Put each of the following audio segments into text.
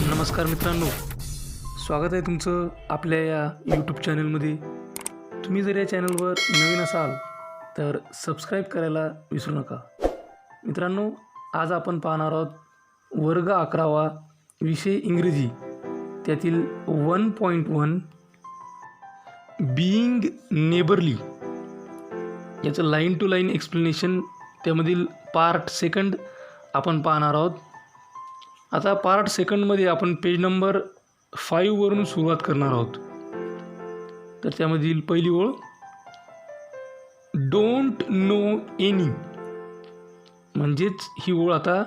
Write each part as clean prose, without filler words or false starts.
नमस्कार मित्रांनो, स्वागत आहे तुमचं आपल्या या यूट्यूब चॅनलमध्ये. तुम्ही जर या चॅनलवर नवीन असाल तर सबस्क्राईब करायला विसरू नका. मित्रांनो, आज आपण पाहणार आहोत वर्ग 11वा विषय इंग्रजी, त्यातील 1.1 बीइंग नेबरली याचं लाईन टू लाईन एक्सप्लेनेशन, त्यामधील पार्ट सेकंड आपण पाहणार आहोत. आता पार्ट सेकंडमध्ये आपण पेज नंबर 5 वरून सुरुवात करणार आहोत. तर त्यामधील पहिली ओळ, डोंट नो एनी, म्हणजेच ही ओळ आता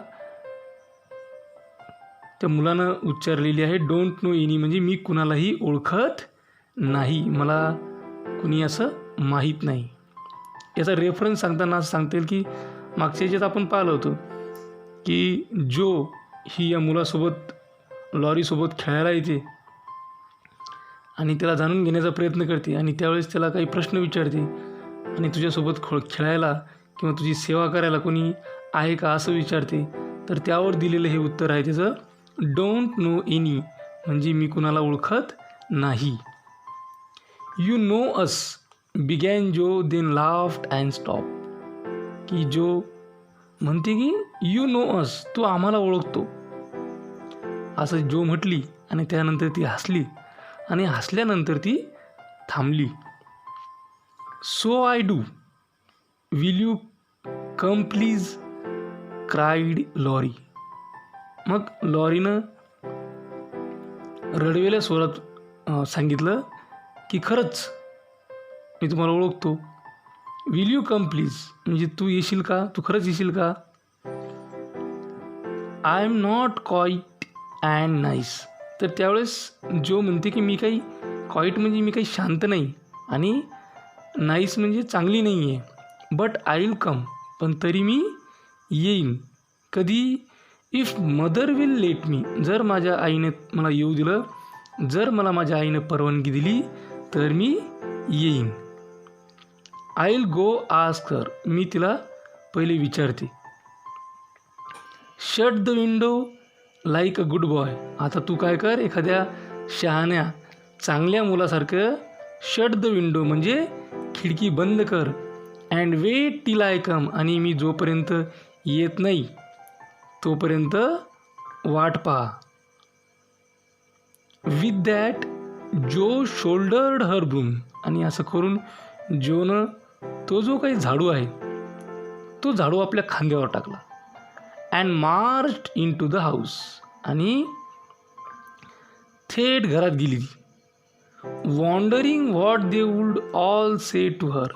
त्या मुलानं उच्चारलेली आहे. डोंट नो एनी म्हणजे मी कुणालाही ओळखत नाही, मला कुणी असं माहीत नाही. याचा रेफरन्स सांगताना असं सांगता येईल की मागच्या याच्यात आपण पाहिलं होतं की जो ही या मुलासोबत लॉरीसोबत खेळायला येते आणि त्याला जाणून घेण्याचा प्रयत्न करते आणि त्यावेळेस त्याला काही प्रश्न विचारते आणि तुझ्यासोबत खेळायला किंवा तुझी सेवा करायला कोणी आहे का असं विचारते. तर त्यावर दिलेलं हे उत्तर आहे त्याचं, डोंट नो एनी म्हणजे मी कुणाला ओळखत नाही. यू नो अस बिगॅन जो, देन लाफ्ड अँड स्टॉप. की जो म्हणते की यू नो अस, तू आम्हाला ओळखतो, असं जो म्हटली आणि त्यानंतर ती हसली आणि हसल्यानंतर ती थांबली. So I do, will you come please, cried Laurie. मग लॉरीनं रडवेल्या स्वरात सांगितलं की खरंच मी तुम्हाला ओळखतो. विल यू कम प्लीज म्हणजे तू येशील का, तू खरंच येशील का. I am not quite and nice. तर त्यावेळेस जो म्हणते की मी काही क्वाईट म्हणजे मी काही शांत नाही आणि नाईस म्हणजे चांगली नाही आहे. बट आय विल कम, पण तरी मी येईन. कधी, if mother will let me, जर माझ्या आईने मला येऊ दिलं, जर मला माझ्या आईनं परवानगी दिली तर मी येईन. I will go ask her, मी तिला पहिले विचारते. Shut the window like a good boy. आता तू काय कर, एखाद्या शहाण्या चांगल्या मुलासारखं शट द विंडो म्हणजे खिडकी बंद कर. अँड वेट टिल आय कम, आणि मी जोपर्यंत येत नाही तोपर्यंत वाट पहा. विथ दॅट जो शोल्डर्ड हर ब्रूम, आणि असं करून जोनं तो जो काही झाडू आहे तो झाडू आपल्या खांद्यावर टाकला. And marched into the house, आणि थेट घरात गेली. Wondering what they would all say to her,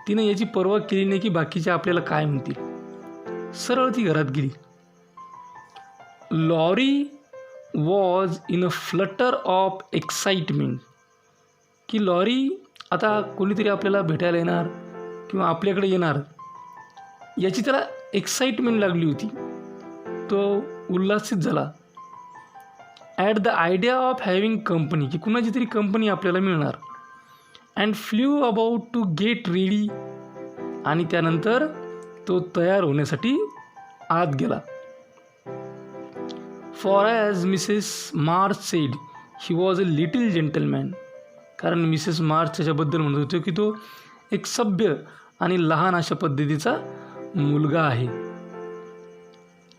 तिनं याची पर्वा केली नाही की बाकीचे आपल्याला काय म्हणतील, सरळ ती घरात गेली. Laurie was in a flutter of excitement, की लॉरी आता कोणीतरी आपल्याला भेटायला येणार किंवा आपल्याकडे येणार याची त्याला एक्साइटमेंट लागली होती, तो उल्हासित झाला. At the idea of having company, की कुणाची तरी कंपनी आपल्याला मिळणार. And flew about to get ready, आणि त्यानंतर तो तयार होण्यासाठी आत गेला. For as Mrs March said he was a little gentleman, कारण मिसेस मार्च त्याच्याबद्दल म्हणत होते की तो एक सभ्य आणि लहान अशा पद्धतीचा मुलगा आहे.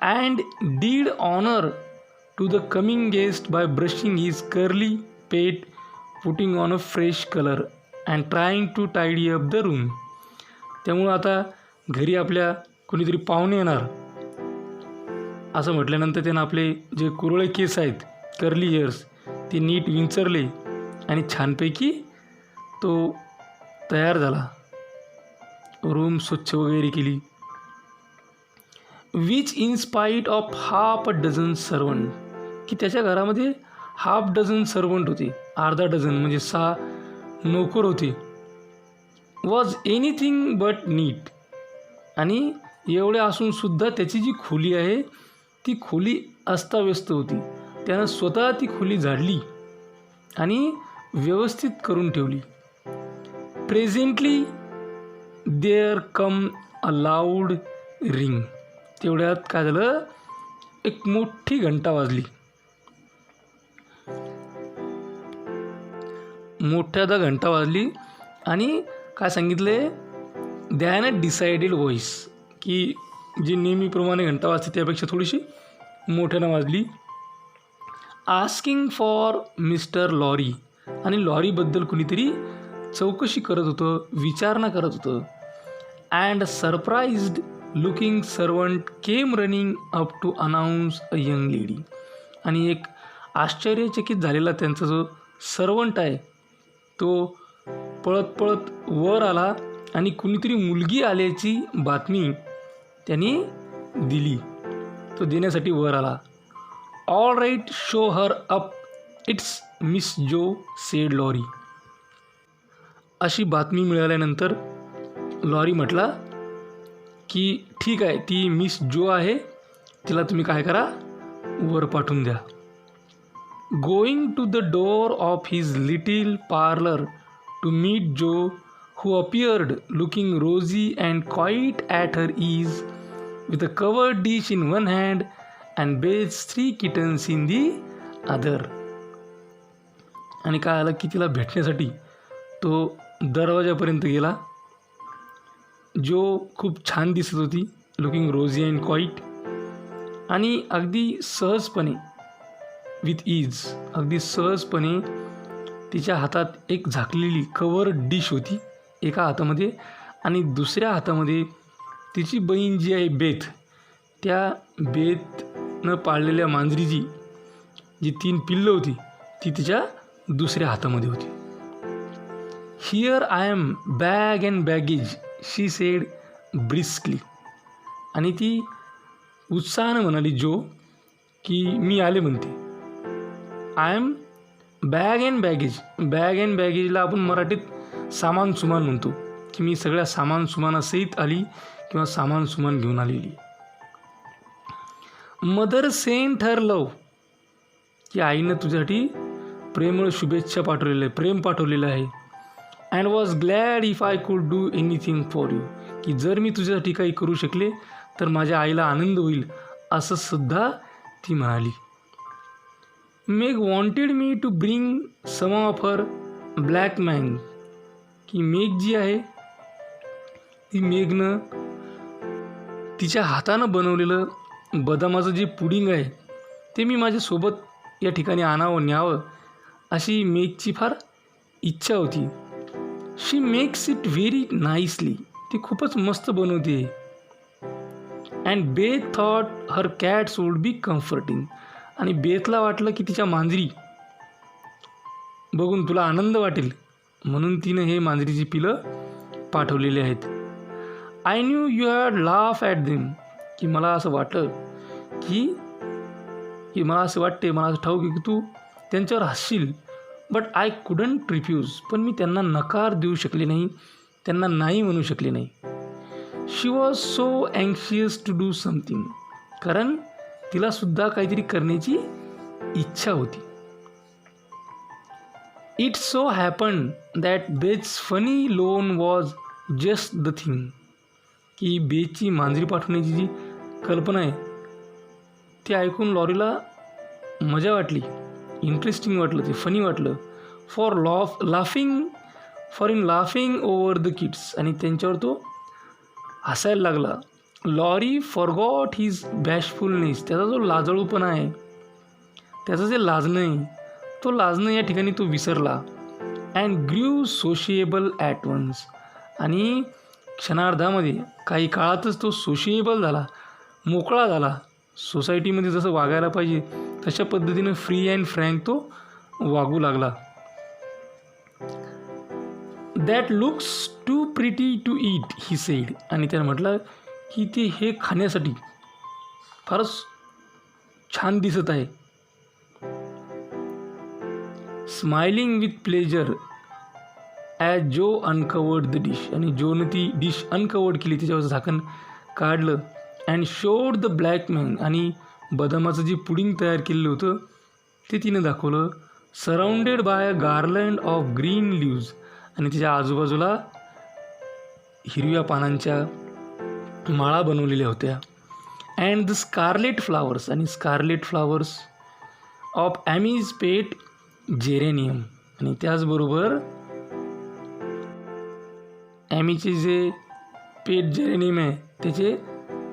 And did honour to the coming guest by brushing his curly pate, putting on a fresh collar and trying to tidy up the room. त्यामुळं आता घरी आपल्या कोणीतरी पाहुणे येणार असं म्हटल्यानंतर त्यानं आपले जे कुरळे केस आहेत, कर्ली हेअर्स, ते नीट विंचरले आणि छानपैकी तो तयार झाला. रूम स्वच्छ वगैरे केली. Which in spite of half a dozen servant, की त्याच्या घरामध्ये हाफ डझन सर्वंट होते, अर्धा डझन म्हणजे 6 नोकर होते. वॉज एनिथिंग बट नीट, आणि एवढे असूनसुद्धा त्याची जी खोली आहे ती खोली अस्ताव्यस्त होती. त्यानं स्वतः ती खोली झाडली आणि व्यवस्थित करून ठेवली. Presently there came a loud ring, तेवढ्यात काय झालं, एक मोठी घंटा वाजली. मोठ्यादा घंटा वाजली आणि काय सांगितले, दॅन डिसाइडेड व्हॉइस, की जी नेहमीप्रमाणे घंटा वाजते त्यापेक्षा थोडीशी मोठ्यानं वाजली. आस्किंग फॉर मिस्टर लॉरी, आणि लॉरीबद्दल कुणीतरी चौकशी करत होतं, विचारणा करत होतं. And surprised looking servant came running up to announce a young lady, आणि एक आश्चर्यचकित झालेला त्यांचा जो सर्वंट आहे तो पळत पळत वर आला आणि कुणीतरी मुलगी आल्याची बातमी त्यांनी दिली. तो देण्यासाठी वर आला. All right, show her up, it's Miss Jo, said Laurie. अशी बातमी मिळाल्यानंतर लॉरी म्हटला की ठीक आहे, ती मिस जो आहे, तिला तुम्ही काय करा, वर पाठवून द्या. Going to the door of his little parlour to meet Jo, who appeared looking rosy and quite at her ease, with a covered dish in one hand and Bates 3 kittens in the other. आणि काय आलं की तिला भेटण्यासाठी तो दरवाजापर्यंत गेला. जो खूप छान दिसत होती, लुकिंग रोझी अँड क्वाईट, आणि अगदी सहजपणे, विथ ईज, अगदी सहजपणे तिच्या हातात एक झाकलेली कवर डिश होती एका हातामध्ये, आणि दुसऱ्या हातामध्ये तिची बहीण जी आहे बेथ, त्या बेथनं पाळलेल्या मांजरीची जी 3 पिल्लं होती ती तिच्या दुसऱ्या हातामध्ये होती. Here I am bag and baggage, she said briskly. आणि ती उत्साहानं म्हणाली जो, की मी आले म्हणते. I am bag and baggage. Bag and बॅगेजला आपण मराठीत सामान सुमान म्हणतो, की मी सगळ्या सामान सुमानासहित आली किंवा सामान सुमान घेऊन आलेली. मदर सेंट हर लव, की आईनं तुझ्यासाठी प्रेमळ शुभेच्छा पाठवलेल्या आहे, प्रेम पाठवलेलं आहे. And was glad if I could do anything for you, की जर मी तुझ्यासाठी काही करू शकले तर माझ्या आईला आनंद होईल, असं सुद्धा ती म्हणाली. Meg wanted me to bring some of her blancmange, की मेघ जी आहे ती मेघनं तिच्या हातानं बनवलेलं बदामाचं जे पुडिंग आहे ते मी माझ्यासोबत या ठिकाणी आणावं, न्यावं, अशी मेघची फार इच्छा होती. शी मेक्स इट व्हेरी नाईसली, ती खूपच मस्त बनवते. And Beth thought her cats would be comforting, आणि बेथला वाटलं की तिच्या मांजरी बघून तुला आनंद वाटेल, म्हणून तिनं हे मांजरीची पिलं पाठवलेली आहेत. I new you had laugh at them, की मला असं वाटलं की मला असं वाटते, मला असं ठाऊक की तू त्यांच्यावर हसशील. बट आय कुडंट रिफ्यूज, पण मी त्यांना नकार देऊ शकले नाही, त्यांना नाही म्हणू शकले नाही. She was so anxious to do something, कारण तिलासुद्धा काहीतरी करण्याची इच्छा होती. It so happen that Beth's funny loan was just the thing, की बेथची मांजरी पाठवण्याची जी कल्पना आहे ते ऐकून लॉरीला मजा वाटली, इंटरेस्टिंग वाटलं, ते फनी वाटलं. For in laughing over the kids, आणि त्यांच्यावर तो हसायला लागला. लॉरी फॉरगॉट हिज बॅशफुलनेस, त्याचा जो लाजळूपणा आहे, त्याचं जे लाजणं आहे, तो लाजणं या ठिकाणी तो विसरला. And grew sociable at once, आणि क्षणार्धामध्ये काही काळातच तो सोशिएबल झाला, मोकळा झाला. सोसायटीमध्ये जसं वागायला पाहिजे तशा पद्धतीनं फ्री अँड फ्रँक तो वागू लागला. That looks too pretty to eat, he said, आणि त्यानं म्हटलं की ते हे खाण्यासाठी फारच छान दिसत आहे. स्माइलिंग विथ प्लेजर ॲज जो अनकवर्ड द डिश, आणि जोनं ती डिश अनकवर्ड केली, त्याच्यावरचं झाकण काढलं. And showed the black manga, आणि बदामाचं जे पुडिंग तयार केलेलं होतं ते तिनं दाखवलं. Surrounded by a garland of green leaves, आणि तिच्या आजूबाजूला हिरव्या पानांच्या माळा बनवलेल्या होत्या. अँड द स्कारलेट फ्लावर्स, आणि scarlet flowers of Amy's pet geranium, आणि त्याचबरोबर ॲमीचे जे पेट जेरेनियम आहे त्याचे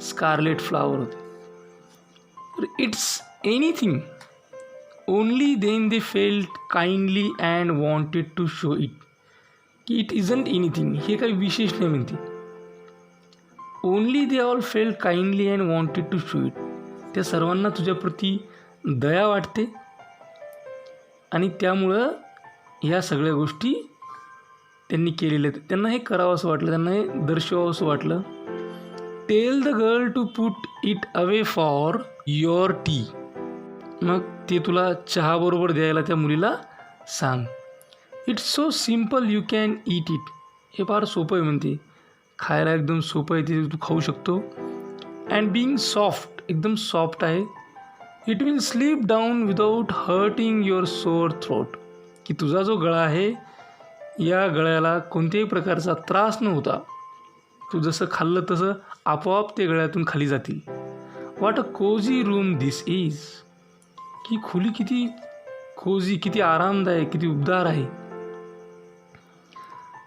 स्कारलेट फ्लावर होते. तर it's anything only then they felt kindly and wanted to show it. की इट इजंट एनिथिंग, हे काही विशेष नाही म्हणते. Only they all felt kindly and wanted to show it. त्या सर्वांना तुझ्याप्रती दया वाटते आणि त्यामुळं ह्या सगळ्या गोष्टी त्यांनी केलेल्या आहेत. त्यांना हे करावं असं वाटलं, त्यांना हे दर्शवावं असं वाटलं. Tell the girl to put it away for your tea. मग ते तुला चहाबरोबर द्यायला त्या मुलीला सांग. It's so simple you can eat it. हे फार सोपं आहे म्हणते, खायला एकदम सोपं आहे, ते तू खाऊ शकतो. अँड बिंग सॉफ्ट, एकदम सॉफ्ट आहे. It will slip down without hurting your sore throat. की तुझा जो गळा आहे या गळ्याला कोणत्याही प्रकारचा त्रास न होता तू जसं खाल्लं तसं आपोआप ते गळ्यातून खाली जातील. What a cosy room this is. की खोली किती कोझी, किती आरामदायक, किती उबदार आहे.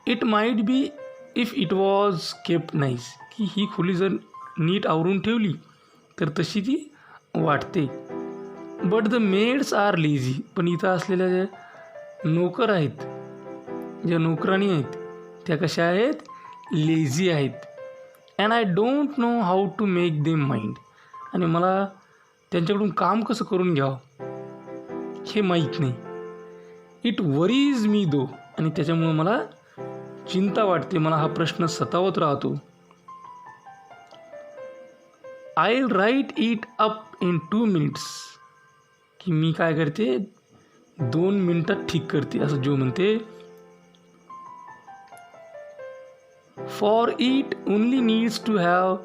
It might be if it was kept nice. की ही खोली जर नीट आवरून ठेवली तर तशी ती वाटते. But the maids are lazy. पण इथं असलेल्या ज्या नोकर आहेत, ज्या नोकराणी आहेत त्या कशा आहेत, लेझी आहेत. And I don't know how to make them mind. आणि मला त्यांच्याकडून काम कसं करून घ्यावं हे माहीत नाही. इट वरीज मी दो. आणि त्याच्यामुळं मला चिंता वाटते, मला हा प्रश्न सतावत राहतो. I will write it up in 2 minutes. की मी काय करते, 2 मिनिटात ठीक करते, असं जो म्हणते. For it only needs to have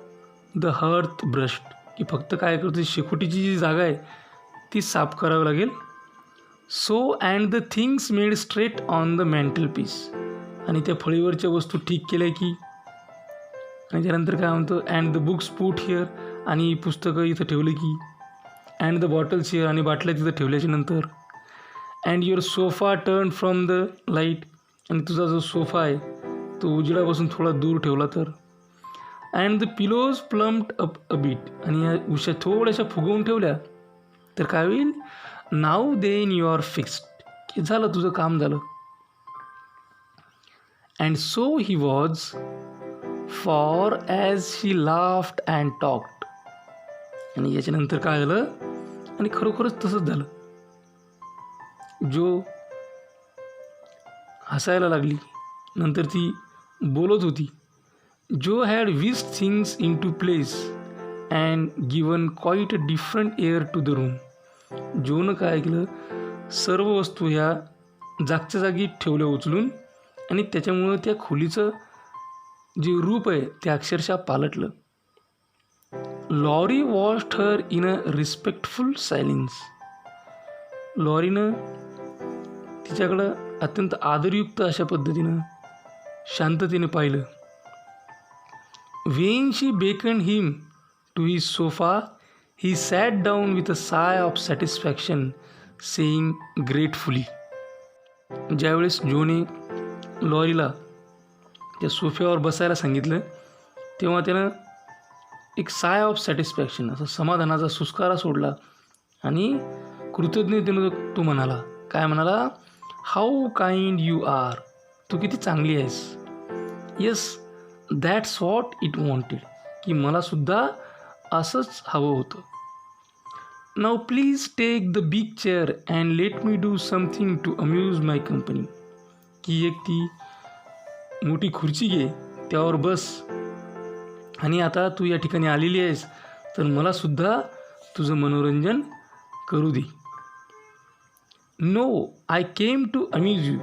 the hearth brushed. की फक्त काय करते, शेकोटीची जी जागा आहे ती साफ करावी लागेल. So and the things made straight on the mantelpiece. आणि त्या फळीवरच्या वस्तू ठीक केल्या की. आणि त्यानंतर काय म्हणतो, and the books put here. आणि पुस्तकं इथं ठेवलं की. And the bottles here. आणि बाटल्या तिथं ठेवल्याच्या नंतर. And your sofa turn from the light. आणि तुझा जो सोफा आहे तो उजेडापासून थोडा दूर ठेवला तर. And the pillows plumped up a bit. आणि या उशा थोड्याशा फुगवून ठेवल्या तर काय होईल, now then you are fixed. की झालं, तुझं काम झालं. And so he was for as she laughed and talked. आणि याच्यानंतर काय झालं, आणि खरोखरच तसंच झालं. जो हसायला लागली, नंतर ती बोलत होती. Jo had whisked things into place and given quite a different air to the room. जोनं काय केलं, सर्व वस्तू ह्या जागच्या जागी ठेवल्या उचलून. आणि त्याच्यामुळं त्या खोलीचं जे रूप आहे ते अक्षरशः पालटलं. Laurie watched her in a respectful silence. लॉरीनं तिच्याकडं अत्यंत आदरयुक्त अशा पद्धतीनं शांततेने पाहिलं. When she beckoned him to his sofa he sat down with a sigh of satisfaction saying gratefully. ज्यावेळेस जोने लॉरीला त्या सोफ्यावर बसायला सांगितलं तेव्हा त्यानं एक साय ऑफ सॅटिस्फॅक्शन, असा समाधानाचा सुस्कारा सोडला. आणि कृतज्ञतेनं तो म्हणाला, काय म्हणाला, हाऊ काइंड यू आर. तू किती चांगली आहेस. Yes that's what it wanted. की मलासुद्धा असंच हवं होतं. Now please take the big chair and let me do something to amuse my company. की एक ती मोठी खुर्ची घे, त्यावर बस. आणि आता तू या ठिकाणी आलेली आहेस तर मलासुद्धा तुझं मनोरंजन करू दे. No I came to amuse you.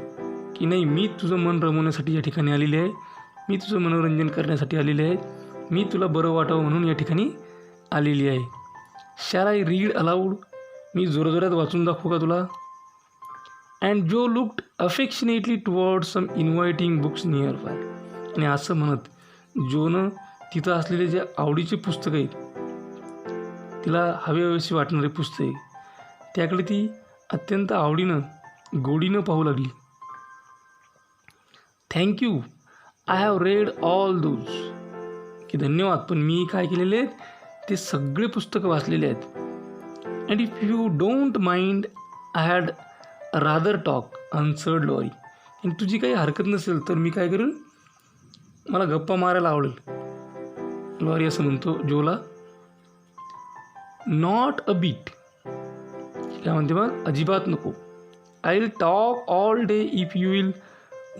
की नाही, मी तुझं मन रमवण्यासाठी या ठिकाणी आलेली आहे, मी तुझं मनोरंजन करण्यासाठी आलेली आहे, मी तुला बरं वाटावं म्हणून या ठिकाणी आलेली आहे. Shall I read aloud. मी जोराजोरात वाचून दाखवू का तुला. And Jo looked affectionately toward some inviting books nearby. आणि असं म्हणत जोनं तिथं असलेले जे आवडीचे पुस्तकं आहेत, तिला हवेहवेशी वाटणारे पुस्तके, त्याकडे ती अत्यंत आवडीनं गोडीनं पाहू लागली. Thank you, I have read all those. की धन्यवाद, पण मी काय केलेले आहेत, ते सगळे पुस्तकं वाचलेले आहेत. And if you don't mind I had rather talk answered Laurie. आणि तुझी काही हरकत नसेल तर मी काय करेल, मला गप्पा मारायला आवडेल. लॉरी असं म्हणतो जोला. Not a bit. काय म्हणते मग, अजिबात नको. I will talk all day if you will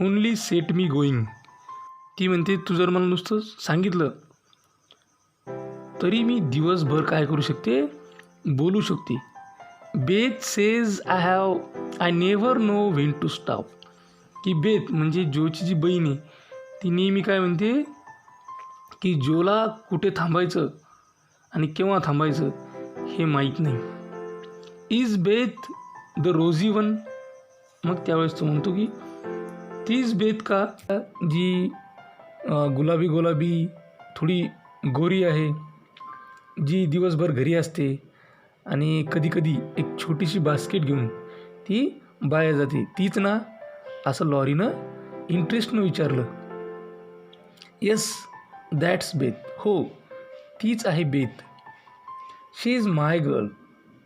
only set me going. ती म्हणते तू जर मला नुसतं सांगितलं तरी मी दिवसभर काय करू शकते, बोलू शकते. Beth says I never know when to stop. की बेथ म्हणजे जोची जी बहीण आहे, ती नेहमी काय म्हणते की जोला कुठे थांबायचं आणि केव्हा थांबायचं हे माहीत नाही. Is Beth the rosy one. मग त्यावेळेस तो म्हणतो की तीच बेथ का, जी गुलाबी गुलाबी थोडी गोरी आहे, जी दिवसभर घरी असते आणि कधीकधी एक छोटीशी बास्केट घेऊन ती बाहेर जाते, तीच ना, असं लॉरीनं इंटरेस्टनं विचारलं. Yes that's Beth. हो, तीच आहे Beth. She is my girl.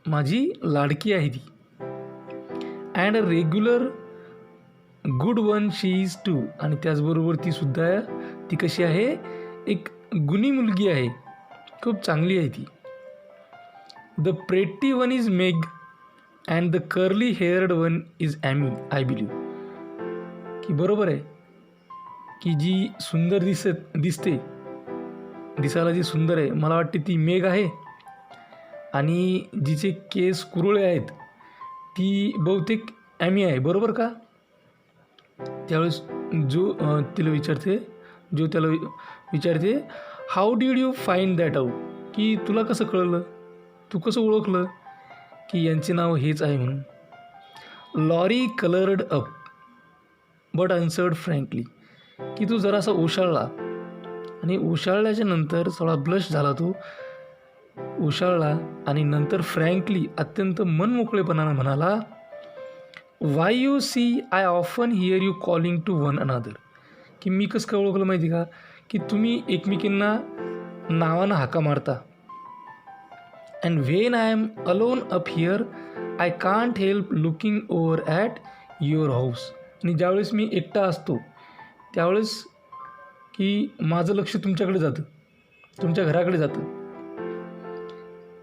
माझी लाडकी आहे ती. And a regular good one she is too. आणि त्याचबरोबर तीसुद्धा, ती कशी आहे, एक गुणी मुलगी आहे, खूप चांगली आहे ती. The pretty one is Meg and the curly haired one is Amy I believe. की बरोबर आहे की जी सुंदर दिसते, दिसायला जी सुंदर आहे, मला वाटते ती मेघ आहे. आणि जिचे केस कुरळे आहेत ती बहुतेक ॲमी आहे, बरोबर का. त्यावेळेस त्याला विचारते how did you find that out. की तुला कसं कळलं, तू कसं ओळखलं की यांचे नाव हेच आहे म्हणून. Laurie coloured up but answered frankly. की तू जरासा ओशाळला आणि ओशाळल्याच्या नंतर थोडा ब्लश झाला, तो ओशाळला आणि नंतर फ्रँकली अत्यंत मनमोकळेपणानं म्हणाला, why you see I often hear you calling to one another. की मी कसं काय ओळखलं माहिती का, की तुम्ही एकमेकींना नावानं हाका मारता. And when I am alone up here I can't help looking over at your house. आणि ज्यावेळेस मी एकटा असतो त्यावेळेस की माझं लक्ष तुमच्याकडे जातं, तुमच्या घराकडे जातं.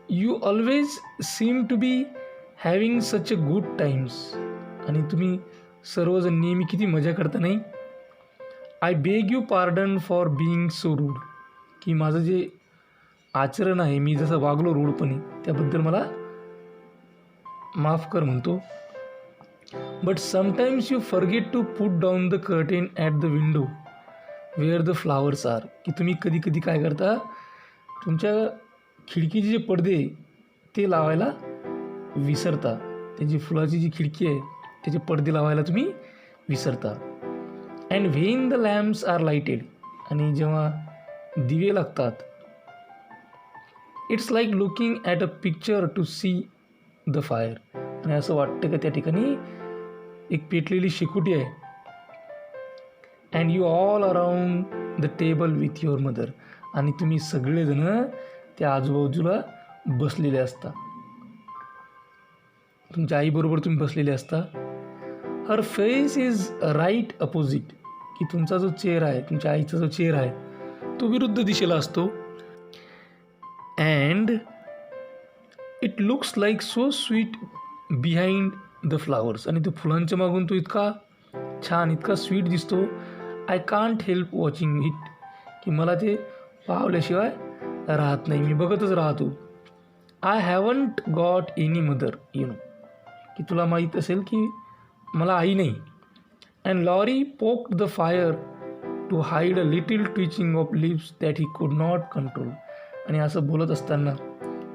You always seem to be having such a good times. आणि तुम्ही सर्वजण नेहमी किती मजा करता नाही. I beg you pardon for being so rude. की माझं जे आचरण आहे, मी जसं वागलो रूडपणे, त्याबद्दल मला माफ कर म्हणतो. But sometimes you forget to put down the curtain at the window where the flowers are. की तुम्ही कधी कधी काय करता, तुमच्या खिडकीचे जे पडदे ते लावायला विसरता. त्याची फुलाची जी खिडकी आहे त्याचे पडदे लावायला तुम्ही विसरता. And when the lamps are lighted. आणि जेव्हा दिवे लागतात, it's like looking at a picture to see the fire. आणि असं वाटतं का त्या ठिकाणी एक पेटलेली शेकोटी आहे. And you all around the table with your mother. आणि तुम्ही सगळेजण त्या आजूबाजूला बसलेले असता, तुमच्या आईबरोबर तुम्ही बसलेले असता. हर फेस इज राईट अपोजिट. की तुमचा जो चेहरा आहे, तुमच्या आईचा जो चेहरा आहे तो विरुद्ध दिशेला असतो. And it looks like so sweet behind the flowers. आणि तो फुलांच्या मागून तो इतका छान, इतका स्वीट दिसतो. I can't help watching it. की मला ते पावल्याशिवाय राहत नाही, मी बघतच राहतो. I haven't got any mother you know. की तुला माहीत असेल की मला आई नाही. And lorry poked the fire to hide a little twitching of lips that he could not control. आणि असं बोलत असताना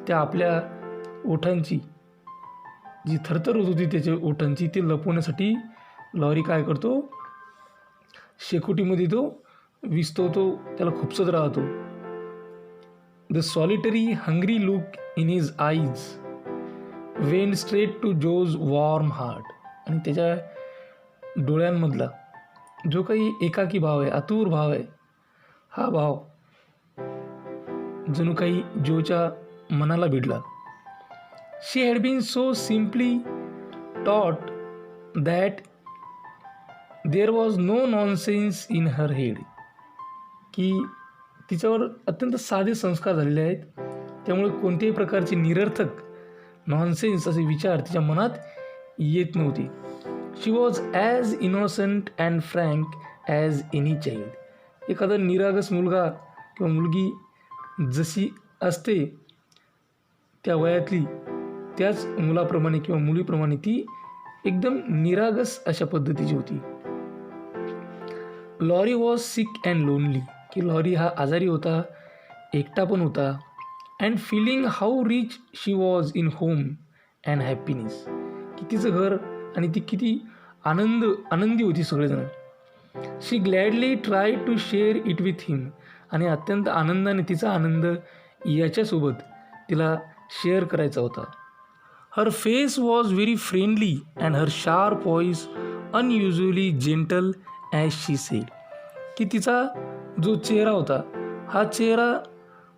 त्या आपल्या ओठांची जी थरथर होत होती त्याच्या ओठांची, ती लपवण्यासाठी लॉरी काय करतो, शेकोटीमध्ये तो विसतो, तो त्याला खुपसत राहतो. The solitary hungry look in his eyes went straight to Jo's warm heart. आणि त्याच्या डोळ्यांमधला जो काही एकाकी भाव आहे, आतुर भाव आहे, हा भाव जणू काही जोच्या मनाला भिडला. She had been so simply taught that there was no nonsense in her head, की तिच्यावर अत्यंत साधे संस्कार झालेले आहेत, त्यामुळे कोणत्याही प्रकारचे निरर्थक नॉनसेन्स असे विचार तिच्या मनात येत नव्हते. She was as innocent and frank as any child. एखादा निरागस मुलगा किंवा मुलगी जशी असते त्या वयातली, त्याच मुलाप्रमाणे किंवा मुलीप्रमाणे ती एकदम निरागस अशा पद्धतीची होती. Laurie was sick and lonely, की लॉरी हा आजारी होता, एकटा पण होता. And feeling how rich she was in home and happiness, की तिचं घर आणि ती किती आनंदी होती सगळेजण. She gladly try to share it with him, आणि अत्यंत आनंदाने तिचा आनंद याच्यासोबत तिला शेअर करायचा होता. Her face was very friendly and her sharp voice unusually gentle as she said, की तिचा जो चेहरा होता हा चेहरा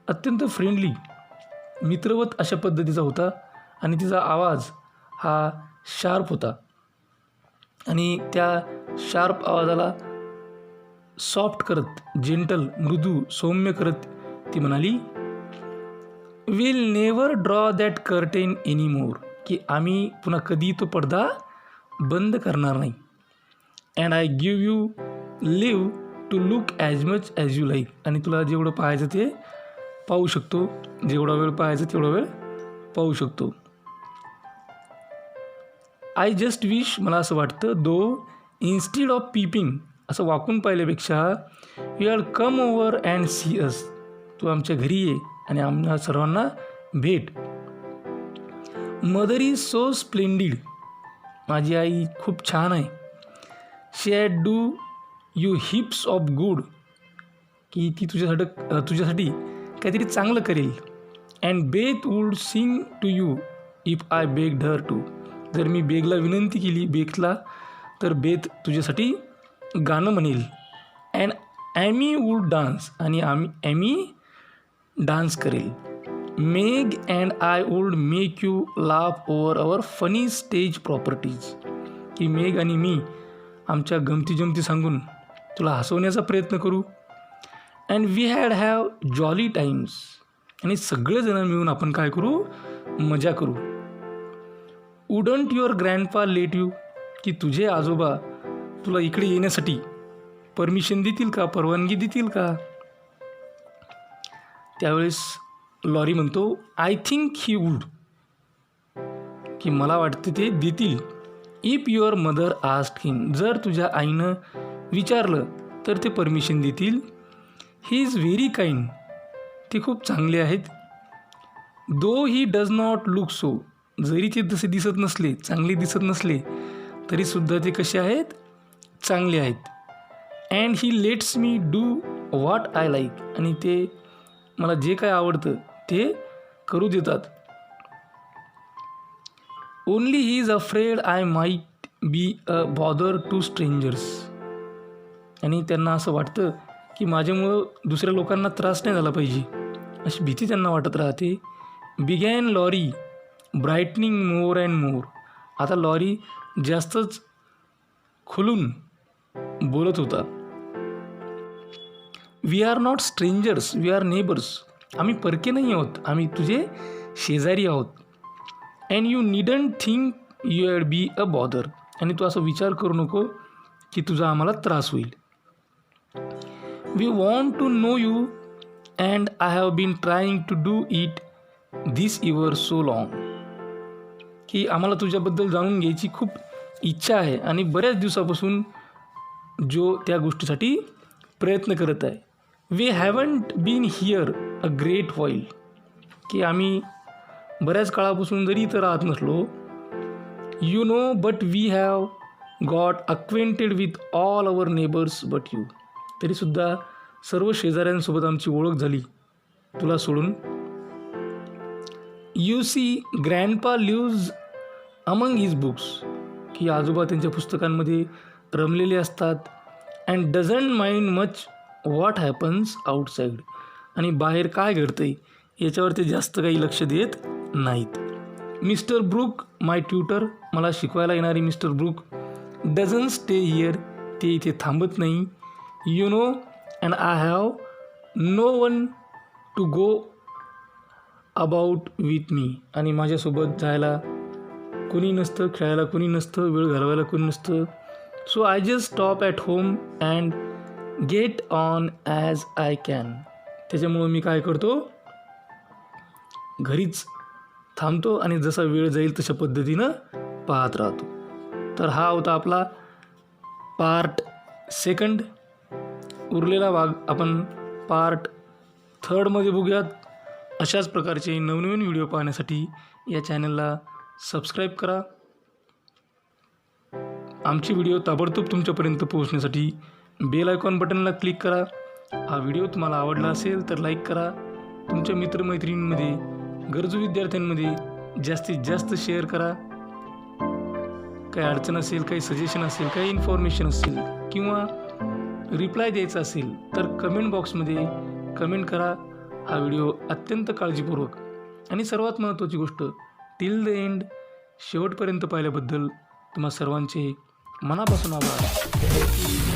अत्यंत फ्रेंडली मित्रवत अशा पद्धतीचा होता, आणि तिचा आवाज हा शार्प होता, आणि त्या शार्प आवाजाला सॉफ्ट करत, जेंटल मृदू सौम्य करत ती म्हणाली, will never draw that curtain any more, की आम्ही पुन्हा कधी तो पडदा बंद करणार नाही. And I give you leave to look as much as you like, आणि तुला जेवढं पाहायचं ते पाहू शकतो, जेवढा वेळ पाहायचं तेवढा वेळ पाहू शकतो. आय जस्ट विश, मला असं वाटतं, दो इन्स्टिड ऑफ पीपिंग, असं वाकून पाहिल्यापेक्षा, you are come over and see us, तू आमच्या घरी ये आणि आम्हा सर्वांना भेट. मदर इज सो स्प्लेंडिड, माझी आई खूप छान आहे. She had do you heaps of good, की ती तुझ्यासाठी काहीतरी चांगलं करेल. And Beth would sing to you if I begged her to, जर मी बेगला विनंती केली, बेथला, तर बेथ तुझ्यासाठी गाणं म्हणेल. अँड ॲमी वूड डान्स, आणि ॲमी डान्स करेल. Meg and I would make you laugh over our funny stage properties, की मेग आणि मी आमच्या गमती सांगून तुला हसवण्याचा प्रयत्न करू. And we have jolly times, आणि सगळेजण मिळून आपण काय करू, मजा करू. Wouldn't your grandpa let you, की तुझे आजोबा तुला इकडे येण्यासाठी परमिशन देतील का, परवानगी देतील का. त्यावेळेस लॉरी म्हणतो, आय थिंक ही वूड, की मला वाटते ते देतील. इफ युअर मदर आस्क्ड हिम, जर तुझ्या आईनं विचारलं तर ते परमिशन देतील. ही इज व्हेरी काइंड, ते खूप चांगले आहेत. Though he does not look so, जरी ते तसे दिसत नसले, चांगले दिसत नसले, तरीसुद्धा ते कसे आहेत, चांगले आहेत. And he lets me do what I like, आणि ते मला जे काय आवडतं ते करू देतात. Only he is afraid I might be a bother to strangers, आणि त्यांना असं वाटतं की माझ्यामुळं दुसऱ्या लोकांना त्रास नाही झाला पाहिजे, अशी भीती त्यांना वाटत राहते. Began Laurie brightening more and more, आता लॉरी जास्तच खुलून बोलत होता. We are not strangers, we are neighbours, आम्ही परके नाही आहोत, आम्ही तुझे शेजारी आहोत. And you needn't think you had be a bother, आणि तू असा विचार करू नको की तुझा आम्हाला त्रास होईल. We want to know you and I have been trying to do it this ever so long, की आम्हाला तुझ्याबद्दल जाणून घ्यायची खूप इच्छा आहे, आणि बऱ्याच दिवसापासून जो त्या गोष्टीसाठी प्रयत्न करत आहे. We haven't been here a great while, की आम्ही बऱ्याच काळापासून जरी इथं राहत नसलो. You know but we have got acquainted with all our neighbours but you, तरीसुद्धा सर्व शेजाऱ्यांसोबत आमची ओळख झाली तुला सोडून. You see grandpa lives among his books, की आजोबा त्यांच्या पुस्तकांमध्ये रमलेले असतात. And doesn't mind much what happens outside. आणि बाहेर काय घडतं आहे याच्यावर ते जास्त काही लक्ष देत नाहीत. मिस्टर ब्रूक माय ट्युटर, मला शिकवायला येणारी Mr Brooke, doesn't stay here, ते इथे थांबत नाही. You know and I have no one to go about with me, आणि माझ्यासोबत जायला कोणी नसतं, खेळायला कोणी नसतं, वेळ घालवायला कोणी नसतं. So I just stop at home and get on as I can. त्याच्यामुळं मी काय करतो, घरीच थांबतो आणि जसा वेळ जाईल तशा पद्धतीनं पाहत राहतो. तर हा होता आपला पार्ट 2. उरलेला भाग आपण पार्ट 3 मध्ये बघूयात. अशाच प्रकारचे नवनवीन व्हिडिओ पाहण्यासाठी या चॅनलला सबस्क्राईब करा. आमचे व्हिडिओ ताबडतोब तुमच्यापर्यंत पोहोचण्यासाठी बेल आयकॉन बटनला क्लिक करा. हा व्हिडिओ तुम्हाला आवडला असेल तर लाईक करा. तुमच्या मित्रमैत्रिणींमध्ये, गरजू विद्यार्थ्यांमध्ये जास्तीत जास्त शेअर करा. काही अडचण असेल, काही सजेशन असेल, काही इन्फॉर्मेशन असेल किंवा रिप्लाय द्यायचा असेल तर कमेंट बॉक्समध्ये कमेंट करा. हा व्हिडिओ अत्यंत काळजीपूर्वक आणि सर्वात महत्त्वाची गोष्ट टिल द एंड, शेवटपर्यंत पाहिल्याबद्दल तुम्हा सर्वांचे मनापासून आभार.